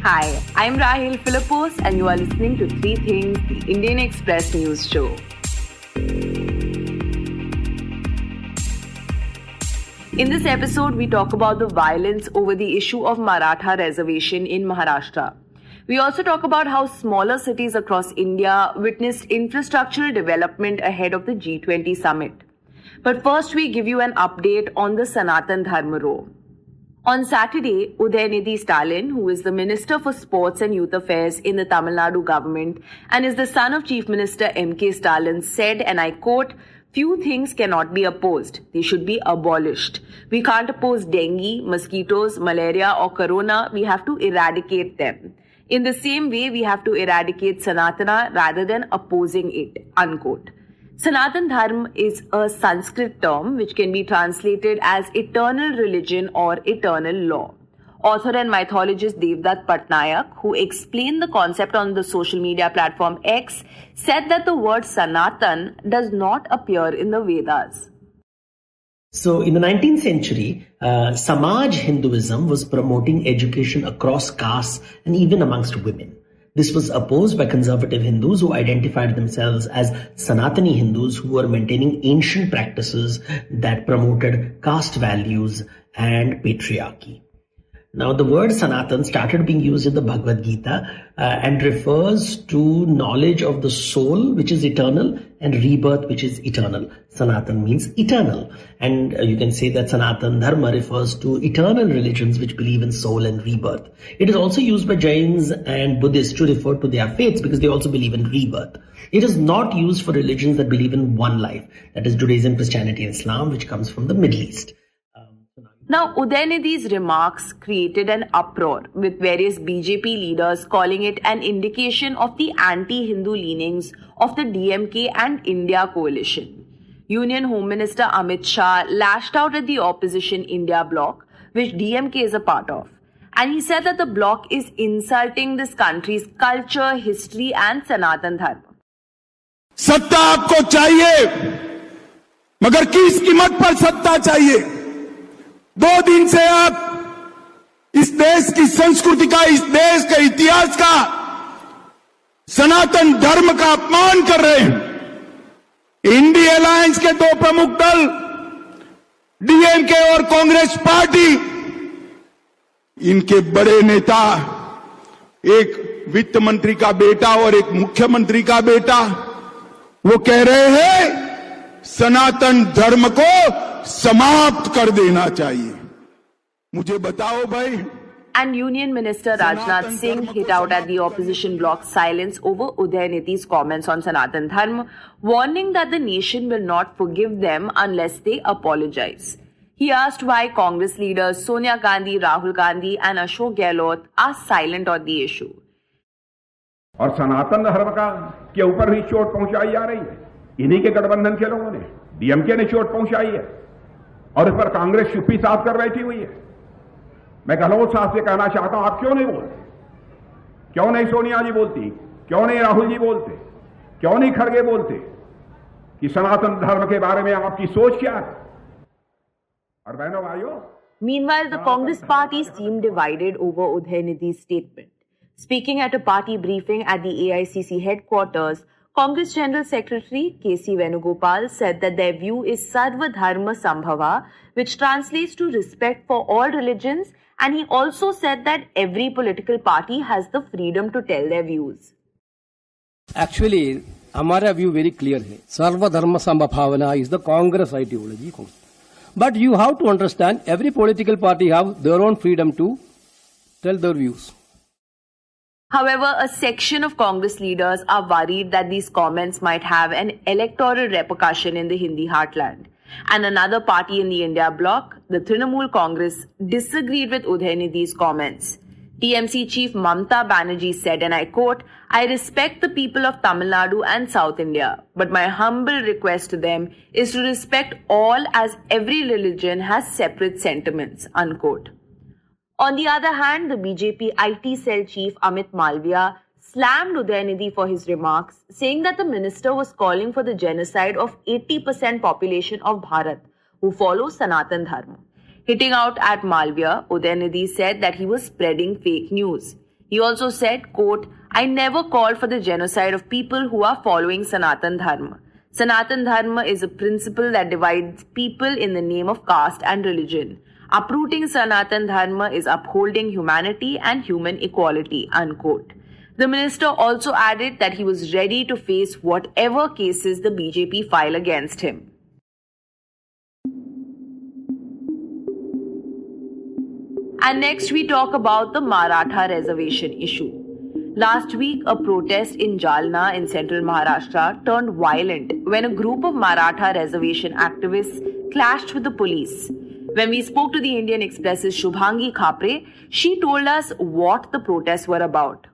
Hi, I'm Rahel Philipose and you are listening to Three Things, the Indian Express News Show. In this episode, we talk about the violence over the issue of Maratha Reservation in Maharashtra. We also talk about how smaller cities across India witnessed infrastructural development ahead of the G20 Summit. But first, we give you an update on the Sanatan Dharma row. On Saturday, Udhayanidhi Stalin, who is the Minister for Sports and Youth Affairs in the Tamil Nadu government and is the son of Chief Minister M.K. Stalin, said, and I quote, "Few things cannot be opposed. They should be abolished. We can't oppose dengue, mosquitoes, malaria or corona. We have to eradicate them. In the same way, we have to eradicate Sanatana rather than opposing it," unquote. Sanatan Dharma is a Sanskrit term which can be translated as eternal religion or eternal law. Author and mythologist Devdutt Patnaik, who explained the concept on the social media platform X, said that the word Sanatan does not appear in the Vedas. So in the 19th century, Samaj Hinduism was promoting education across castes and even amongst women. This was opposed by conservative Hindus who identified themselves as Sanatani Hindus who were maintaining ancient practices that promoted caste values and patriarchy. Now, the word Sanatan started being used in the Bhagavad Gita and refers to knowledge of the soul, which is eternal, and rebirth, which is eternal. Sanatan means eternal. And you can say that Sanatan Dharma refers to eternal religions which believe in soul and rebirth. It is also used by Jains and Buddhists to refer to their faiths because they also believe in rebirth. It is not used for religions that believe in one life, that is Judaism, Christianity, and Islam, which comes from the Middle East. Now, Udhayanidhi's remarks created an uproar, with various BJP leaders calling it an indication of the anti-Hindu leanings of the DMK and India coalition. Union Home Minister Amit Shah lashed out at the opposition India bloc, which DMK is a part of. And he said that the bloc is insulting this country's culture, history and Sanatan Dharma. सत्ता आपको चाहिए, मगर किस कीमत पर सत्ता चाहिए? 2 दिन से आप इस देश की संस्कृति का, इस देश के इतिहास का, सनातन धर्म का अपमान कर रहे हैं। इंडी अलायंस के 2 प्रमुख दल, डीएमके और कांग्रेस पार्टी, इनके बड़े नेता, एक वित्त मंत्री का बेटा और एक मुख्यमंत्री का बेटा, वो कह रहे हैं सनातन धर्म को समाप्त कर देना चाहिए। मुझे बताओ भाई। And Union Minister Rajnath Singh hit out at the opposition bloc's silence over Udhayanidhi's comments on Sanatan Dharma, warning that the nation will not forgive them unless they apologize. He asked why Congress leaders Sonia Gandhi, Rahul Gandhi and Ashok Gehlot are silent on the issue. और सनातन धर्म का के ऊपर भी चोट पहुंचाई जा रही है। इन्हीं के गठबंधन के लोगों ने, डीएमके ने चोट पहुंचाई है और इस पर कांग्रेस चुप्पी साफ कर बैठी हुई है। मैं गहलोत साहब से कहना चाहता हूं, आप क्यों नहीं बोलते? क्यों नहीं सोनिया जी बोलती? क्यों नहीं राहुल जी बोलते? क्यों नहीं खड़गे बोलते कि सनातन धर्म के बारे में आपकी सोच क्या है? और बहनों भाइयों, Meanwhile, the Congress party seemed divided over Udhayanidhi's statement. Speaking at a party briefing at the AICC headquarters, Congress General Secretary K.C. Venugopal said that their view is Sarva Dharma Sambhava, which translates to respect for all religions, and he also said that every political party has the freedom to tell their views. Actually, हमारा view very clear है. Sarva Dharma Sambhavana is the Congress ideology. But you have to understand, every political party have their own freedom to tell their views. However, a section of Congress leaders are worried that these comments might have an electoral repercussion in the Hindi heartland. And another party in the India bloc, the Trinamool Congress, disagreed with Udhayanidhi's comments. TMC chief Mamata Banerjee said, and I quote, "I respect the people of Tamil Nadu and South India, but my humble request to them is to respect all as every religion has separate sentiments," unquote. On the other hand, the BJP IT cell chief Amit Malviya slammed Udhayanidhi for his remarks, saying that the minister was calling for the genocide of 80% population of Bharat who follow Sanatan Dharma. Hitting out at Malviya, Udhayanidhi said that he was spreading fake news. He also said, quote, "I never called for the genocide of people who are following Sanatan Dharma. Sanatan Dharma is a principle that divides people in the name of caste and religion. Uprooting Sanatan Dharma is upholding humanity and human equality," unquote. The minister also added that he was ready to face whatever cases the BJP file against him. And next we talk about the Maratha Reservation issue. Last week, a protest in Jalna in central Maharashtra turned violent when a group of Maratha Reservation activists clashed with the police. When we spoke to the Indian Express's Shubhangi Khapre, she told us what the protests were about.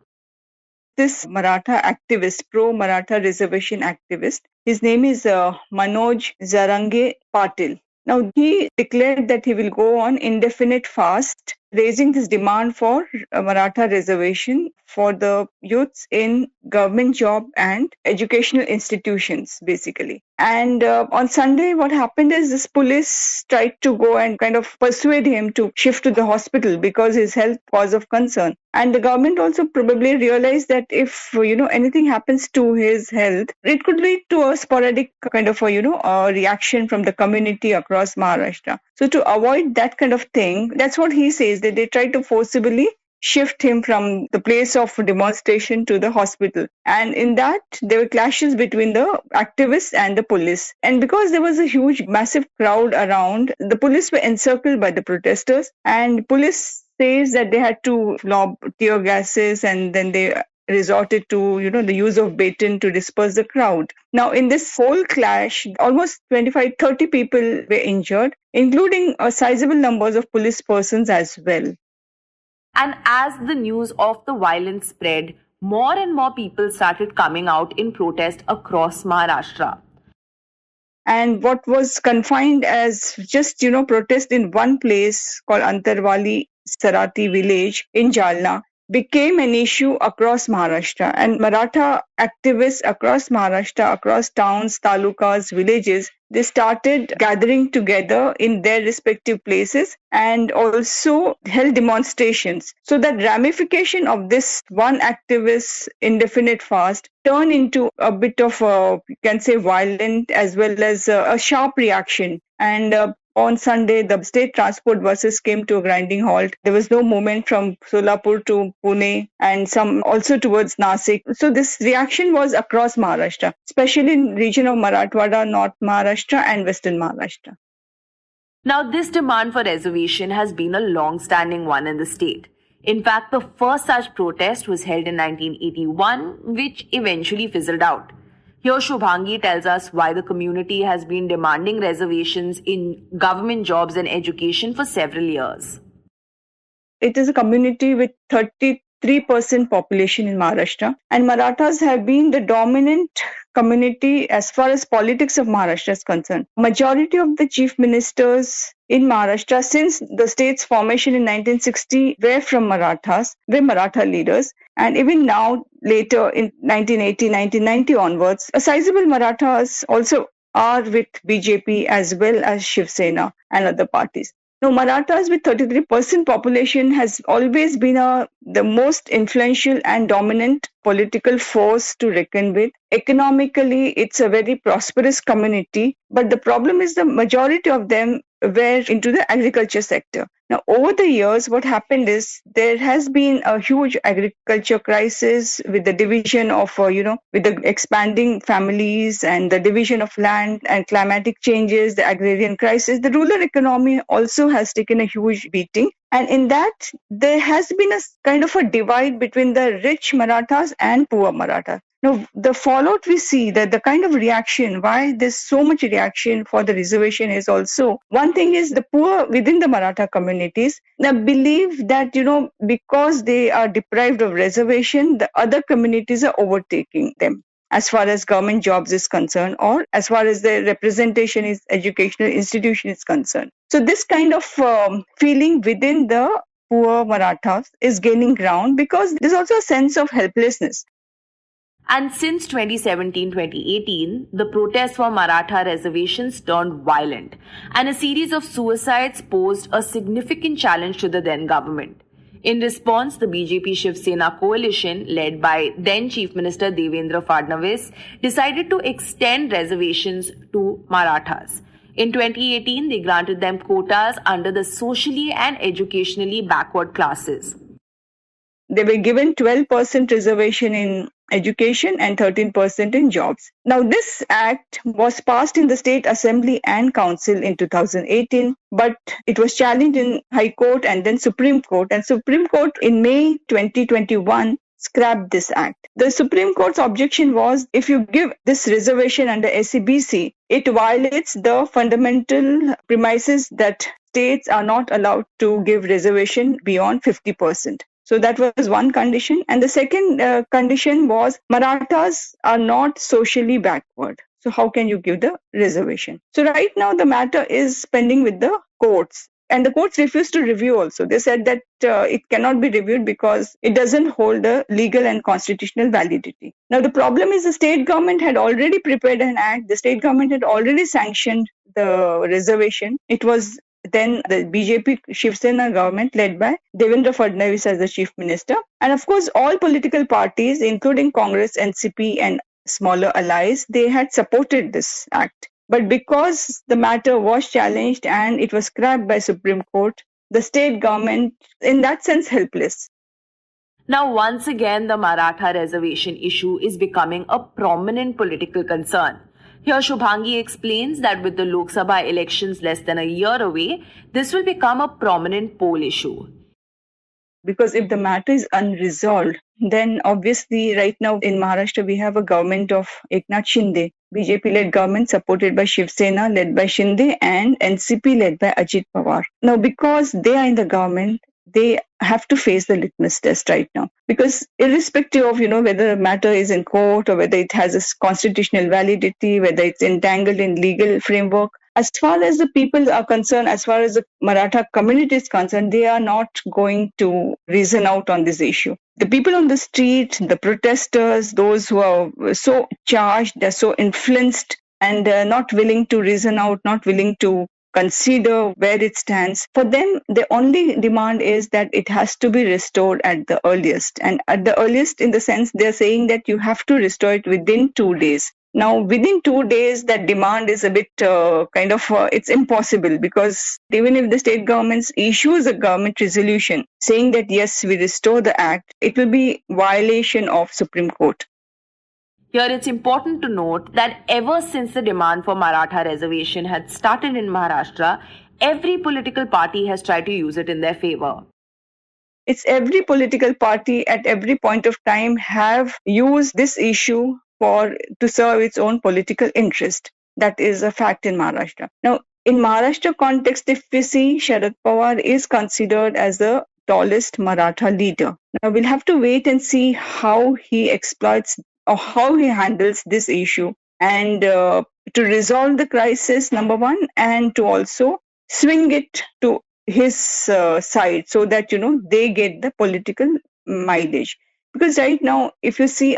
This Maratha activist, pro-Maratha reservation activist, his name is Manoj Zarange Patil. Now, he declared that he will go on indefinite fast, raising this demand for a Maratha reservation for the youths in government job and educational institutions, basically. And on Sunday, what happened is this police tried to go and kind of persuade him to shift to the hospital because his health was of concern. And the government also probably realized that if, anything happens to his health, it could lead to a sporadic kind of a reaction from the community across Maharashtra. So to avoid that kind of thing, that's what he says, that they tried to forcibly shift him from the place of demonstration to the hospital. And in that, there were clashes between the activists and the police. And because there was a huge, massive crowd around, the police were encircled by the protesters. And police says that they had to lob tear gases, and then they resorted to, the use of baton to disperse the crowd. Now, in this whole clash, almost 25-30 people were injured, including a sizable numbers of police persons as well. And as the news of the violence spread, more and more people started coming out in protest across Maharashtra. And what was confined as just, protest in one place called Antarwali Sarati village in Jalna became an issue across Maharashtra. And Maratha activists across Maharashtra, across towns, talukas, villages, they started gathering together in their respective places and also held demonstrations. So that ramification of this one activist's indefinite fast turned into a bit of you can say violent as well as a sharp reaction. And on Sunday, the state transport buses came to a grinding halt. There was no movement from Solapur to Pune and some also towards Nasik. So this reaction was across Maharashtra, especially in the region of Marathwada, North Maharashtra and Western Maharashtra. Now, this demand for reservation has been a long-standing one in the state. In fact, the first such protest was held in 1981, which eventually fizzled out. Here, Shubhangi tells us why the community has been demanding reservations in government jobs and education for several years. It is a community with 33% population in Maharashtra, and Marathas have been the dominant community as far as politics of Maharashtra is concerned. Majority of the chief ministers in Maharashtra since the state's formation in 1960 were from Marathas, were Maratha leaders. And even now, later in 1980, 1990 onwards, a sizable Marathas also are with BJP as well as Shiv Sena and other parties. Now, Marathas with 33% population has always been the most influential and dominant political force to reckon with. Economically, it's a very prosperous community, but the problem is the majority of them were into the agriculture sector. Now, over the years, what happened is there has been a huge agriculture crisis with the division of, with the expanding families and the division of land and climatic changes, the agrarian crisis. The rural economy also has taken a huge beating. And in that, there has been a kind of a divide between the rich Marathas and poor Marathas. Now, the fallout we see, that the kind of reaction, why there's so much reaction for the reservation is also, one thing is the poor within the Maratha communities, they believe that, because they are deprived of reservation, the other communities are overtaking them as far as government jobs is concerned or as far as the representation is educational institution is concerned. So this kind of feeling within the poor Marathas is gaining ground because there's also a sense of helplessness. And since 2017-2018, the protests for Maratha reservations turned violent, and a series of suicides posed a significant challenge to the then government. In response, the BJP Shiv Sena coalition, led by then Chief Minister Devendra Fadnavis, decided to extend reservations to Marathas. In 2018, they granted them quotas under the socially and educationally backward classes. They were given 12% reservation in education and 13% in jobs. Now, this act was passed in the State Assembly and Council in 2018, but it was challenged in High Court and then Supreme Court. And Supreme Court in May 2021 scrapped this act. The Supreme Court's objection was if you give this reservation under SEBC, it violates the fundamental premises that states are not allowed to give reservation beyond 50%. So that was one condition. And the second condition was Marathas are not socially backward. So how can you give the reservation? So right now the matter is pending with the courts. And the courts refused to review also. They said that it cannot be reviewed because it doesn't hold a legal and constitutional validity. Now the problem is the state government had already prepared an act. The state government had already sanctioned the reservation. It was then the BJP Shiv Sena government led by Devendra Fadnavis as the chief minister. And of course, all political parties, including Congress, NCP and smaller allies, they had supported this act. But because the matter was challenged and it was scrapped by Supreme Court, the state government, in that sense, helpless. Now, once again, the Maratha reservation issue is becoming a prominent political concern. Here, Shubhangi explains that with the Lok Sabha elections less than a year away, this will become a prominent poll issue. Because if the matter is unresolved, then obviously right now in Maharashtra, we have a government of Eknath Shinde, BJP-led government supported by Shiv Sena, led by Shinde, and NCP led by Ajit Pawar. Now, because they are in the government, they have to face the litmus test right now. Because irrespective of, whether a matter is in court or whether it has a constitutional validity, whether it's entangled in legal framework, as far as the people are concerned, as far as the Maratha community is concerned, they are not going to reason out on this issue. The people on the street, the protesters, those who are so charged, they're so influenced and not willing to reason out, not willing to consider where it stands. For them, the only demand is that it has to be restored at the earliest. And at the earliest, in the sense, they're saying that you have to restore it within 2 days. Now, within 2 days, that demand is a bit it's impossible, because even if the state government issues a government resolution saying that, yes, we restore the act, it will be violation of Supreme Court. Here, it's important to note that ever since the demand for Maratha reservation had started in Maharashtra, every political party has tried to use it in their favor. It's every political party at every point of time have used this issue to serve its own political interest. That is a fact in Maharashtra. Now, in Maharashtra context, if we see, Sharad Pawar is considered as the tallest Maratha leader. Now, we'll have to wait and see how he exploits or how he handles this issue, and to resolve the crisis, number one, and to also swing it to his side so that, they get the political mileage. Because right now, if you see,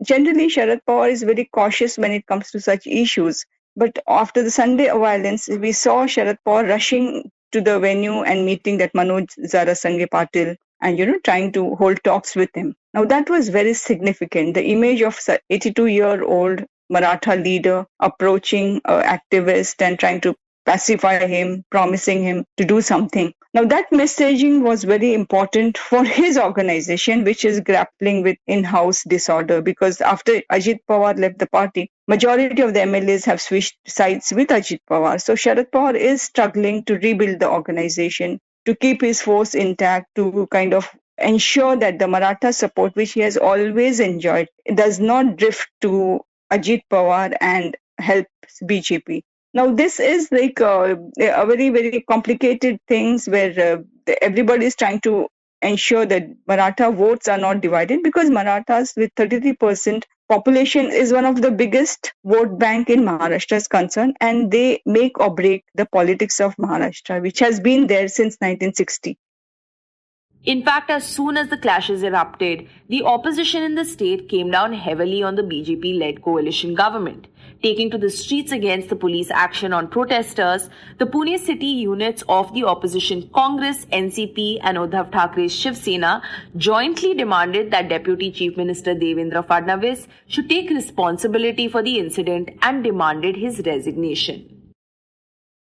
generally Sharad Pawar is very cautious when it comes to such issues. But after the Sunday violence, we saw Sharad Pawar rushing to the venue and meeting that Manoj Zarasange Patil and, trying to hold talks with him. Now, that was very significant. The image of 82-year-old Maratha leader approaching an activist and trying to pacify him, promising him to do something. Now, that messaging was very important for his organization, which is grappling with in-house disorder, because after Ajit Pawar left the party, majority of the MLAs have switched sides with Ajit Pawar. So Sharad Pawar is struggling to rebuild the organization, to keep his force intact, to kind of ensure that the Maratha support, which he has always enjoyed, does not drift to Ajit Pawar and helps BJP. Now, this is like a very, very complicated things where everybody is trying to ensure that Maratha votes are not divided, because Marathas with 33% population is one of the biggest vote bank in Maharashtra is concerned, and they make or break the politics of Maharashtra, which has been there since 1960. In fact, as soon as the clashes erupted, the opposition in the state came down heavily on the BJP-led coalition government. taking to the streets against the police action on protesters, the Pune city units of the opposition Congress, NCP and Uddhav Thackeray's Shiv Sena jointly demanded that Deputy Chief Minister Devendra Fadnavis should take responsibility for the incident and demanded his resignation.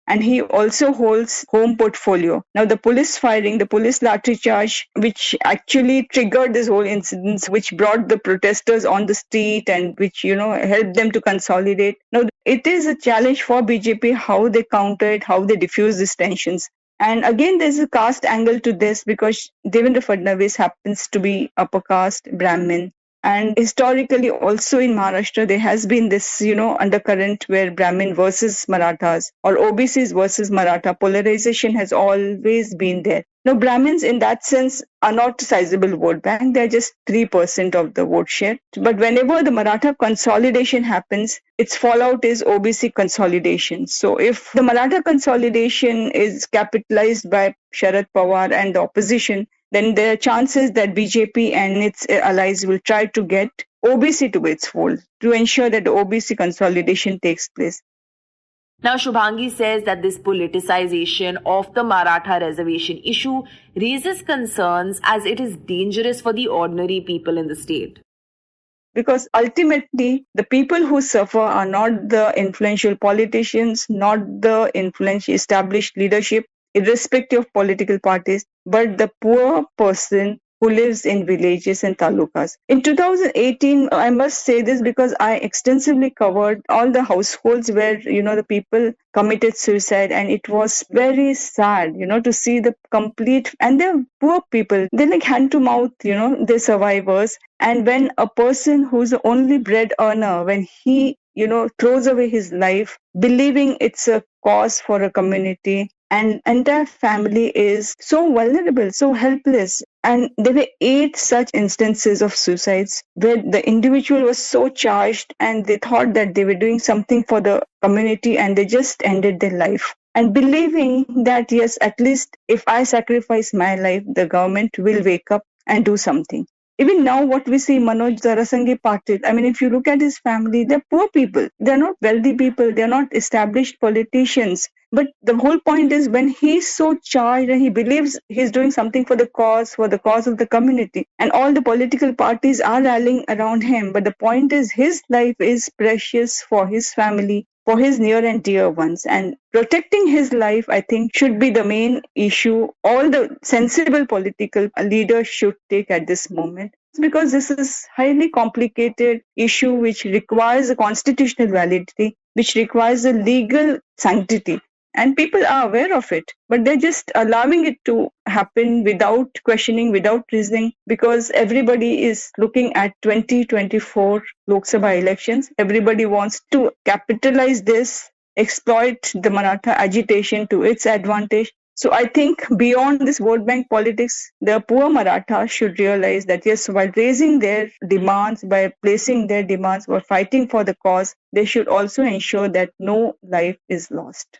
And he also holds home portfolio. Now, the police firing, the police lathi charge, which actually triggered this whole incident, which brought the protesters on the street and which, helped them to consolidate. Now, it is a challenge for BJP how they counter it, how they diffuse these tensions. And again, there's a caste angle to this because Devendra Fadnavis happens to be upper caste, Brahmin. And historically, also in Maharashtra, there has been this, undercurrent where Brahmin versus Marathas or OBCs versus Maratha polarization has always been there. Now, Brahmins in that sense are not a sizable vote bank. They're just 3% of the vote share. But whenever the Maratha consolidation happens, its fallout is OBC consolidation. So if the Maratha consolidation is capitalized by Sharad Pawar and the opposition, then there are chances that BJP and its allies will try to get OBC to its fold to ensure that the OBC consolidation takes place. Now, Shubhangi says that this politicization of the Maratha reservation issue raises concerns as it is dangerous for the ordinary people in the state. Because ultimately, the people who suffer are not the influential politicians, not the influential established leadership, irrespective of political parties, but the poor person who lives in villages and talukas. In 2018, I must say this because I extensively covered all the households where, the people committed suicide, and it was very sad, to see the complete, and they're poor people. They're like hand to mouth, they're survivors. And when a person who's the only bread earner, when he, throws away his life, believing it's a cause for a community, and entire family is so vulnerable, so helpless. And there were 8 such instances of suicides where the individual was so charged and they thought that they were doing something for the community and they just ended their life. And believing that, yes, at least if I sacrifice my life, the government will wake up and do something. Even now, what we see, Manoj Zarasangi Patil, if you look at his family, they're poor people. They're not wealthy people. They're not established politicians. But the whole point is when he's so charged and he believes he's doing something for the cause of the community, and all the political parties are rallying around him. But the point is his life is precious for his family, for his near and dear ones. And protecting his life, I think, should be the main issue all the sensible political leaders should take at this moment. Because this is highly complicated issue which requires a constitutional validity, which requires a legal sanctity. And people are aware of it, but they're just allowing it to happen without questioning, without reasoning, because everybody is looking at 2024 Lok Sabha elections. Everybody wants to capitalize this, exploit the Maratha agitation to its advantage. So I think beyond this vote bank politics, the poor Marathas should realize that, yes, while raising their demands, by placing their demands, or fighting for the cause, they should also ensure that no life is lost.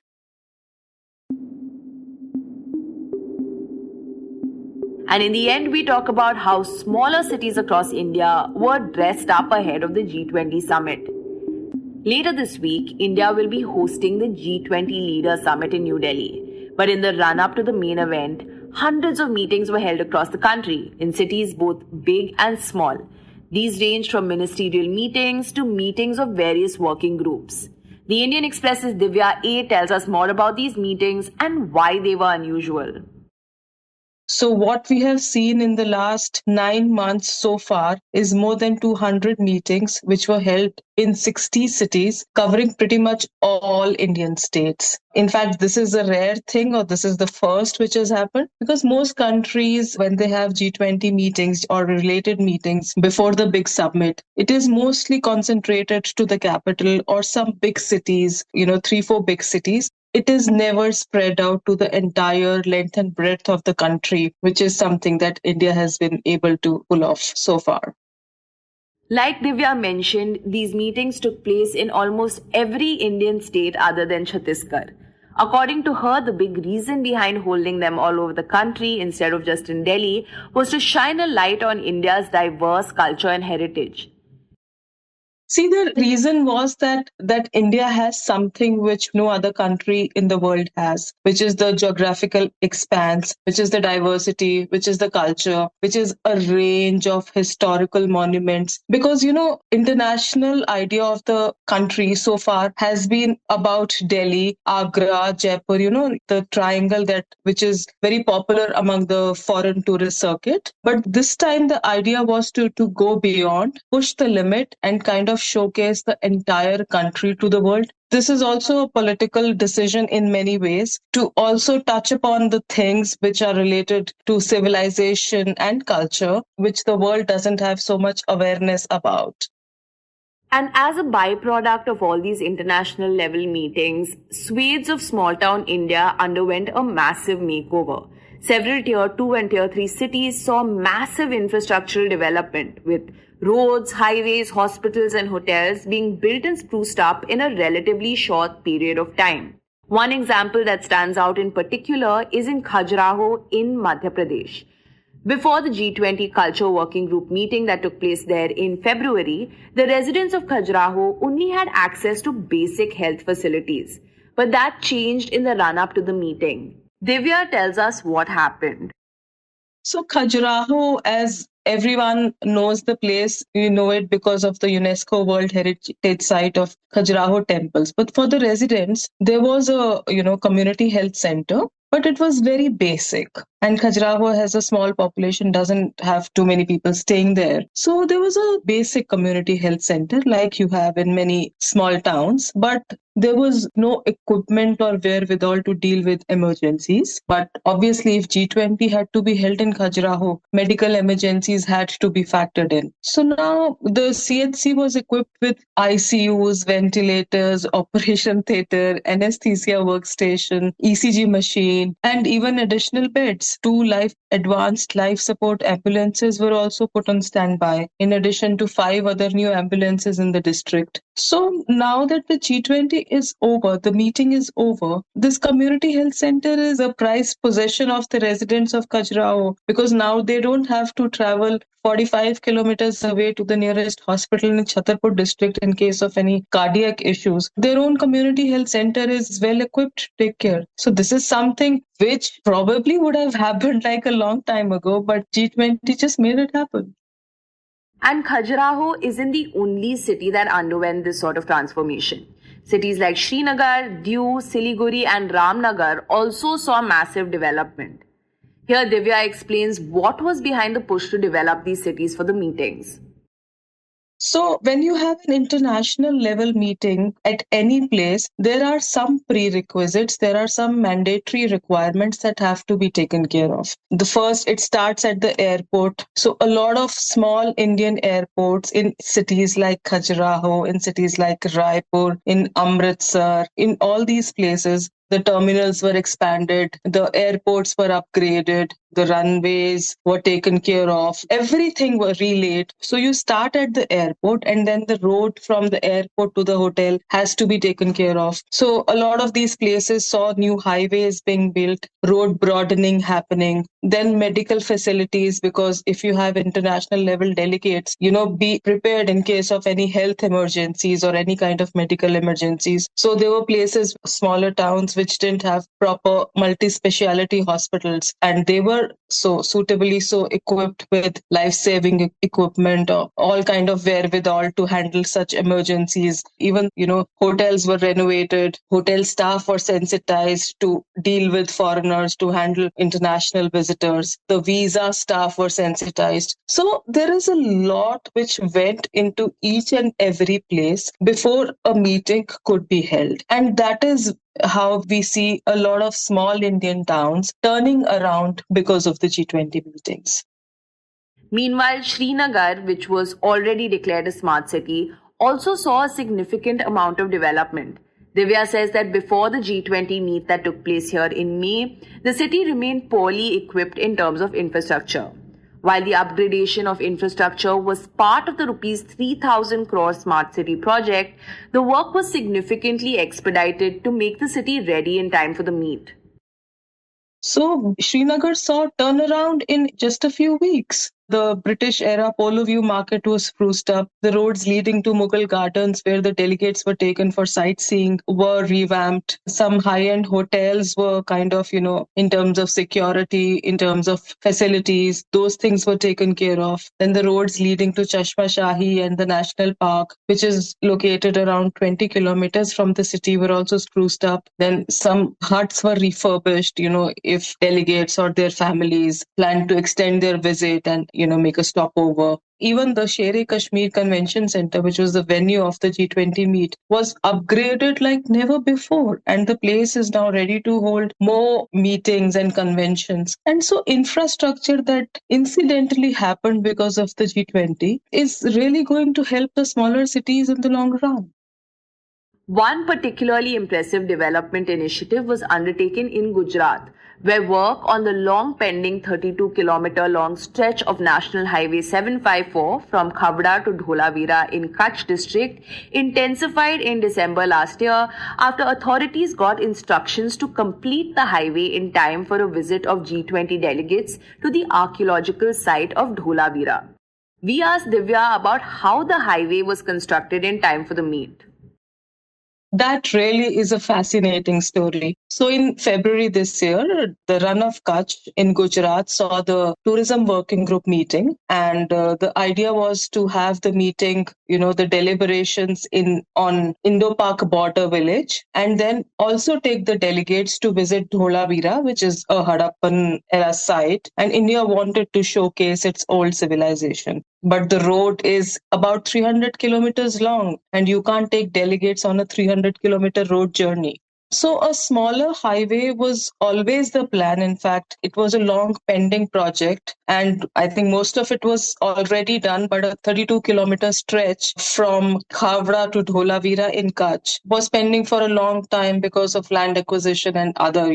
And in the end, we talk about how smaller cities across India were dressed up ahead of the G20 Summit. Later this week, India will be hosting the G20 Leader Summit in New Delhi. But in the run-up to the main event, hundreds of meetings were held across the country, in cities both big and small. These ranged from ministerial meetings to meetings of various working groups. The Indian Express's Divya A tells us more about these meetings and why they were unusual. So what we have seen in the last 9 months so far is more than 200 meetings which were held in 60 cities covering pretty much all Indian states. In fact, this is a rare thing, or this is the first which has happened, because most countries, when they have G20 meetings or related meetings before the big summit, it is mostly concentrated to the capital or some big cities, 3-4 big cities. It is never spread out to the entire length and breadth of the country, which is something that India has been able to pull off so far. Like Divya mentioned, these meetings took place in almost every Indian state other than Chhattisgarh. According to her, the big reason behind holding them all over the country instead of just in Delhi was to shine a light on India's diverse culture and heritage. See, the reason was that India has something which no other country in the world has, which is the geographical expanse, which is the diversity, which is the culture, which is a range of historical monuments. Because, international idea of the country so far has been about Delhi, Agra, Jaipur, the triangle which is very popular among the foreign tourist circuit. But this time the idea was to go beyond, push the limit, and kind of showcase the entire country to the world. This is also a political decision in many ways to also touch upon the things which are related to civilization and culture, which the world doesn't have so much awareness about. And as a byproduct of all these international level meetings, swathes of small town India underwent a massive makeover. Several tier 2 and tier 3 cities saw massive infrastructural development, with roads, highways, hospitals and hotels being built and spruced up in a relatively short period of time. One example that stands out in particular is in Khajuraho in Madhya Pradesh. Before the G20 Culture Working Group meeting that took place there in February, the residents of Khajuraho only had access to basic health facilities. But that changed in the run-up to the meeting. Divya tells us what happened. So Khajuraho, as everyone knows the place, you know it because of the UNESCO World Heritage Site of Khajuraho temples. But for the residents, there was a community health center, but it was very basic. And Khajuraho has a small population, doesn't have too many people staying there. So there was a basic community health center like you have in many small towns, but there was no equipment or wherewithal to deal with emergencies. But obviously, if G20 had to be held in Khajuraho, medical emergencies had to be factored in. So now the CHC was equipped with ICUs, ventilators, operation theatre, anesthesia workstation, ECG machine, and even additional beds. 2 advanced life support ambulances were also put on standby, in addition to 5 other new ambulances in the district. So now that the G20 is over, the meeting is over, this community health center is a prized possession of the residents of Khajuraho, because now they don't have to travel 45 kilometers away to the nearest hospital in Chhatarpur district in case of any cardiac issues. Their own community health center is well equipped to take care. So this is something which probably would have happened like a long time ago, but G20 just made it happen. And Khajuraho isn't the only city that underwent this sort of transformation. Cities like Srinagar, Diu, Siliguri and Ramnagar also saw massive development. Here Divya explains what was behind the push to develop these cities for the meetings. So when you have an international level meeting at any place, there are some prerequisites, there are some mandatory requirements that have to be taken care of. The first, it starts at the airport. So a lot of small Indian airports in cities like Khajuraho, in cities like Raipur, in Amritsar, in all these places, the terminals were expanded, the airports were upgraded, the runways were taken care of, everything was relayed. So you start at the airport and then the road from the airport to the hotel has to be taken care of. So a lot of these places saw new highways being built, road broadening happening, then medical facilities, because if you have international level delegates, be prepared in case of any health emergencies or any kind of medical emergencies. So there were places, smaller towns, which didn't have proper multi-speciality hospitals, and they were so suitably so equipped with life-saving equipment or all kind of wherewithal to handle such emergencies. Even, hotels were renovated, hotel staff were sensitized to deal with foreigners, to handle international visitors. The visa staff were sensitized. So there is a lot which went into each and every place before a meeting could be held. And that is how we see a lot of small Indian towns turning around because of the G20 meetings. Meanwhile, Srinagar, which was already declared a smart city, also saw a significant amount of development. Divya says that before the G20 meet that took place here in May, the city remained poorly equipped in terms of infrastructure. While the upgradation of infrastructure was part of the rupees 3,000 crore smart city project, the work was significantly expedited to make the city ready in time for the meet. So Srinagar saw turnaround in just a few weeks. The British era Polo View Market was spruced up. The roads leading to Mughal Gardens, where the delegates were taken for sightseeing, were revamped. Some high-end hotels were kind of, in terms of security, in terms of facilities, those things were taken care of. Then the roads leading to Chashma Shahi and the National Park, which is located around 20 kilometers from the city, were also spruced up. Then some huts were refurbished, if delegates or their families planned to extend their visit and, make a stopover. Even the Sher-e-Kashmir Convention Center, which was the venue of the G20 meet, was upgraded like never before. And the place is now ready to hold more meetings and conventions. And so infrastructure that incidentally happened because of the G20 is really going to help the smaller cities in the long run. One particularly impressive development initiative was undertaken in Gujarat, where work on the long-pending 32-kilometer-long stretch of National Highway 754 from Khapre to Dholavira in Kutch district intensified in December last year after authorities got instructions to complete the highway in time for a visit of G20 delegates to the archaeological site of Dholavira. We asked Divya about how the highway was constructed in time for the meet. That really is a fascinating story. So in February this year, the Run of Kutch in Gujarat saw the tourism working group meeting. And the idea was to have the meeting, the deliberations on Indo-Pak border village, and then also take the delegates to visit Dholavira, which is a Harappan era site. And India wanted to showcase its old civilization. But the road is about 300 kilometers long, and you can't take delegates on a 300-kilometer road journey. So a smaller highway was always the plan. In fact, it was a long pending project, and I think most of it was already done, but a 32-kilometer stretch from Khapre to Dholavira in Kutch was pending for a long time because of land acquisition and other,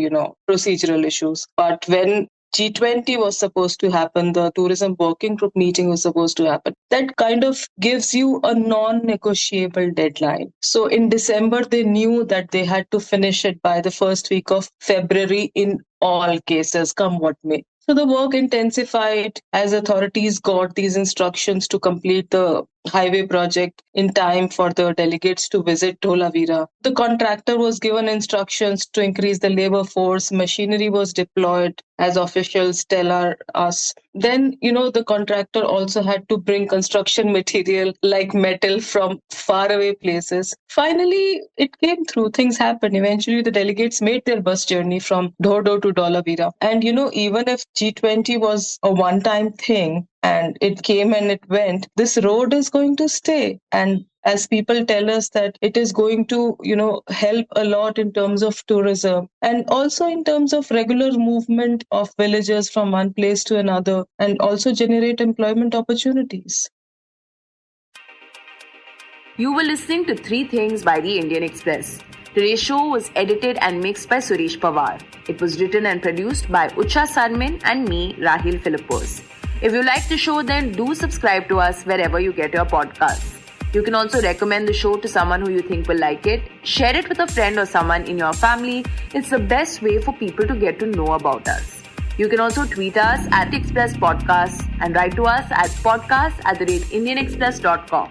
procedural issues. But when G20 was supposed to happen, the tourism working group meeting was supposed to happen, that kind of gives you a non-negotiable deadline. So in December, they knew that they had to finish it by the first week of February in all cases, come what may. So the work intensified as authorities got these instructions to complete the highway project in time for the delegates to visit Dholavira. The contractor was given instructions to increase the labor force. Machinery was deployed, as officials tell us. Then, the contractor also had to bring construction material like metal from faraway places. Finally, it came through. Things happened. Eventually, the delegates made their bus journey from Dhodo to Dholavira. And, even if G20 was a one-time thing, and it came and it went, this road is going to stay. And as people tell us that it is going to, help a lot in terms of tourism and also in terms of regular movement of villagers from one place to another and also generate employment opportunities. You were listening to 3 Things by the Indian Express. Today's show was edited and mixed by Suresh Pawar. It was written and produced by Utsa, Sarmin and me, Rahel Philipose. If you like the show, then do subscribe to us wherever you get your podcasts. You can also recommend the show to someone who you think will like it. Share it with a friend or someone in your family. It's the best way for people to get to know about us. You can also tweet us at Express Podcasts and write to us at podcast@indianexpress.com.